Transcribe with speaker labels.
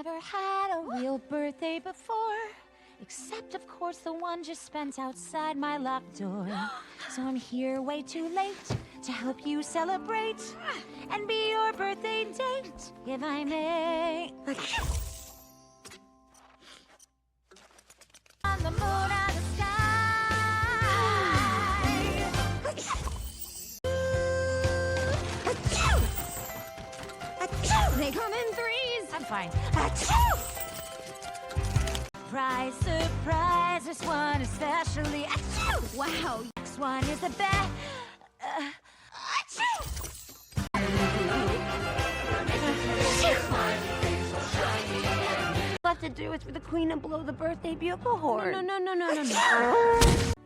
Speaker 1: never had a real birthday before, except of course the one just spent outside my locked door. So I'm here way too late to help you celebrate and be your birthday date, if I may. On the moon and the sky. They come in threes. I'm fine. Surprise, surprise, this one especially. Wow, this one is the best. Left to do is for the queen to blow the birthday bugle horn. No.